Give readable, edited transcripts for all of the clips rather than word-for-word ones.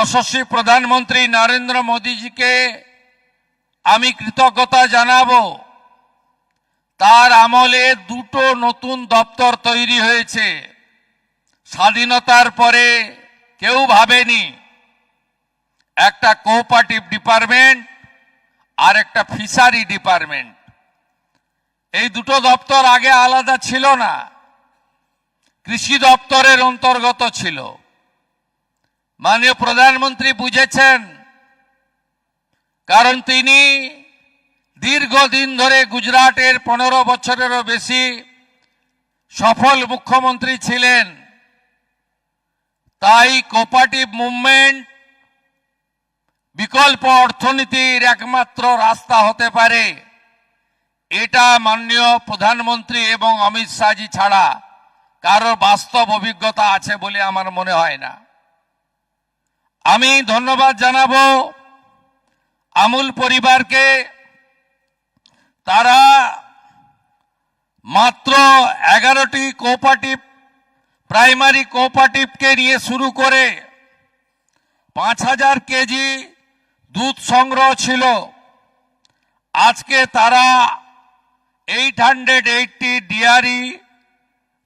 যশস্বী প্রধানমন্ত্রী নরেন্দ্র মোদীজিকে আমি কৃতজ্ঞতা জানাবো। তার আমলে দুটো নতুন দপ্তর তৈরি হয়েছে। স্বাধীনতার পরে কেউ ভাবেনি একটা কোঅপারেটিভ ডিপার্টমেন্ট আর একটা ফিশারি ডিপার্টমেন্ট, এই দুটো দপ্তর আগে আলাদা ছিল না, কৃষি দপ্তরের অন্তর্গত ছিল। মাননীয় প্রধানমন্ত্রী বুঝেছেন, কারণ তিনি দীর্ঘদিন ধরে গুজরাটের 15 বছরেরও বেশি সফল মুখ্যমন্ত্রী ছিলেন। তাই কোঅপারেটিভ মুভমেন্ট বিকল্প অর্থনীতির একমাত্র রাস্তা হতে পারে, এটা মাননীয় প্রধানমন্ত্রী এবং অমিত শাহজি ছাড়া কারোর বাস্তব অভিজ্ঞতা আছে বলে আমার মনে হয় না। আমি ধন্যবাদ জানাবো আমুল পরিবারকে। তারা মাত্র 11টি কোঅপারেটিভ প্রাইমারি কোঅপারেটিভকে নিয়ে শুরু করে 5000 কেজি দুধ সংগ্রহ ছিল। আজকে তারা 880 dairy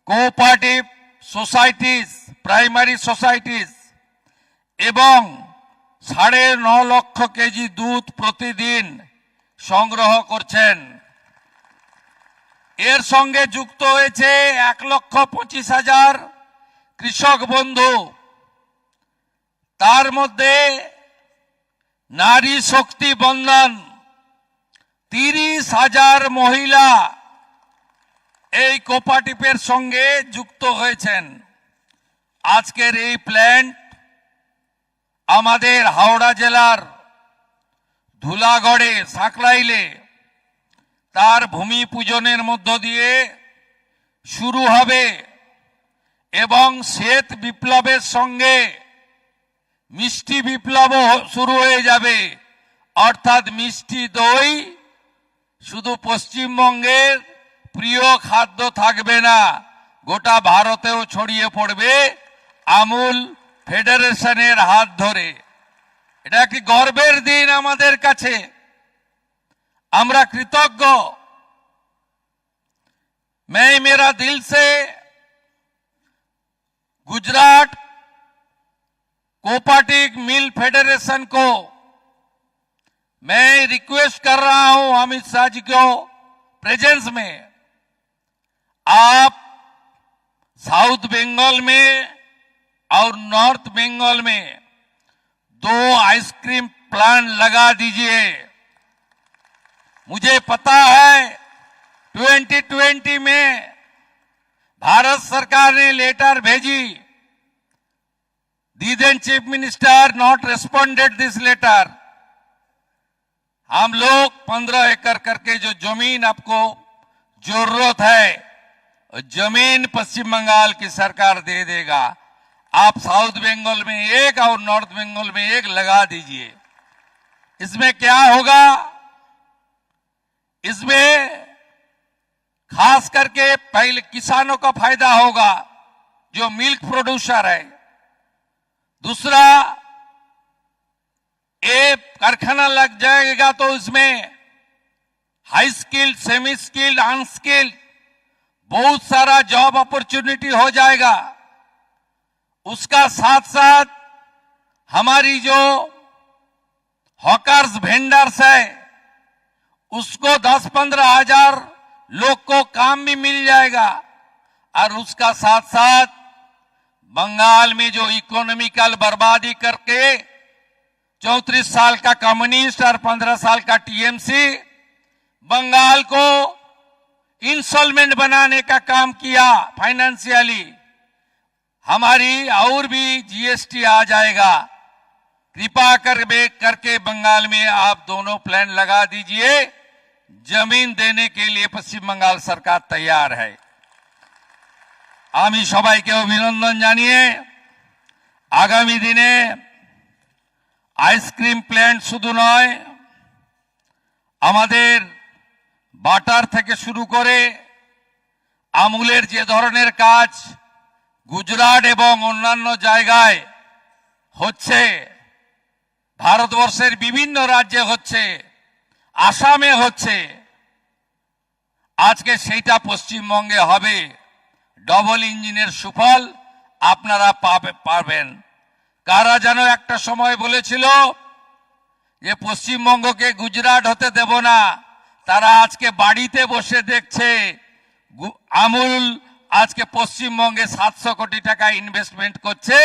cooperative societies, primary societies এবং 9.5 লক্ষ কেজি দুধ প্রতিদিন সংগ্রহ করছেন। এর সঙ্গে যুক্ত হয়েছে 1,25,000 কৃষক বন্ধু। তার মধ্যে নারী শক্তি বন্ধন 30,000 মহিলা এই কোঅপারেটিভের সঙ্গে যুক্ত হয়েছেন। আজকের এই প্ল্যান্ট আমাদের হাওড়া জেলার ধুলাগড়ে সাঁকরাইলে তার ভূমি পূজনের মধ্য দিয়ে শুরু হবে এবং শ্বেত বিপ্লবের সঙ্গে মিষ্টি বিপ্লবও শুরু হয়ে যাবে। অর্থাৎ মিষ্টি দই শুধু পশ্চিমবঙ্গের প্রিয় খাদ্য থাকবে না, গোটা ভারতেও ছড়িয়ে পড়বে আমুল ফেডারেশনের হাত ধরে। এটা একটি গর্বের দিন আমাদের কাছে, আমরা কৃতজ্ঞ। मैं मेरा दिल से गुजरात कोऑपरेटिव मिल फेडरेशन को मैं रिक्वेस्ट कर रहा हूं, अमित शाह जी को प्रेजेंस में, आप साउथ बंगाल में और नॉर्थ बंगाल में 2 आइसक्रीम प्लांट लगा दीजिए। मुझे पता है 2020 में भारत सरकार ने लेटर भेजी, the then chief minister not responded this letter. हम लोग 15 एकड़ करके जो जमीन आपको जरूरत है, जमीन पश्चिम बंगाल की सरकार दे देगा। आप साउथ बंगाल में 1 और नॉर्थ बंगाल में 1 लगा दीजिए। इसमें क्या होगा, इसमें खास करके पहले किसानों का फायदा होगा जो मिल्क प्रोड्यूसर है। दूसरा, एक कारखाना लग जाएगा तो इसमें high skilled, semi skilled, unskilled बहुत सारा जॉब अपॉर्चुनिटी हो जाएगा। उसका साथ साथ हमारी जो हॉकर्स वेंडर्स है उसको 10-15 हजार लोग को काम भी मिल जाएगा। और उसका साथ साथ बंगाल में जो इकोनॉमिकल बर्बादी करके 34 साल का कम्युनिस्ट और 15 साल का टीएमसी बंगाल को इंस्टॉलमेंट बनाने का काम किया फाइनेंशियली, हमारी और भी जीएसटी आ जाएगा। कृपा करके बंगाल में आप दोनों प्लान लगा दीजिए। जमीन देने के लिए पश्चिम बंगाल सरकार तैयार है। আমি সবাইকে অভিনন্দন জানিয়ে আগামী দিনে আইসক্রিম প্ল্যান্ট শুধু নয়, আমাদের বাটার থেকে শুরু করে আমুলের যে ধরনের কাজ গুজরাট এবং অন্যান্য জায়গায় হচ্ছে, ভারতবর্ষের বিভিন্ন রাজ্যে হচ্ছে, আসামে হচ্ছে, আজকে সেইটা পশ্চিমবঙ্গে হবে। ডবল ইঞ্জিনের সুফল আপনারা পাবেন। কারা যেন একটা সময় বলেছিল যে পশ্চিমবঙ্গকে গুজরাট হতে দেব না, তারা আজকে বাড়িতে বসে দেখছে আমুল আজকে পশ্চিমবঙ্গে 700 কোটি টাকা ইনভেস্টমেন্ট করছে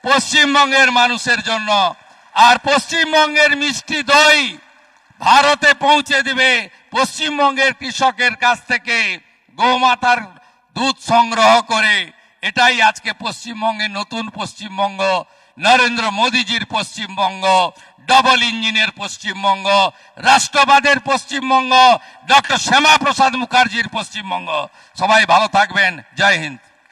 পশ্চিমবঙ্গের মানুষের জন্য। আর পশ্চিমবঙ্গের মিষ্টি দই ভারতে পৌঁছে দিবে পশ্চিমবঙ্গের কৃষকের কাছ থেকে গোমাতার দুধ সংগ্রহ করে। এটাই আজকে পশ্চিমবঙ্গের নতুন পশ্চিমবঙ্গ, নরেন্দ্র মোদীজির পশ্চিমবঙ্গ, ডবল ইঞ্জিনের পশ্চিমবঙ্গ, রাষ্ট্রবাদের পশ্চিমবঙ্গ, ডক্টর শ্যামা প্রসাদ মুখার্জির পশ্চিমবঙ্গ। সবাই ভালো থাকবেন। জয় হিন্দ।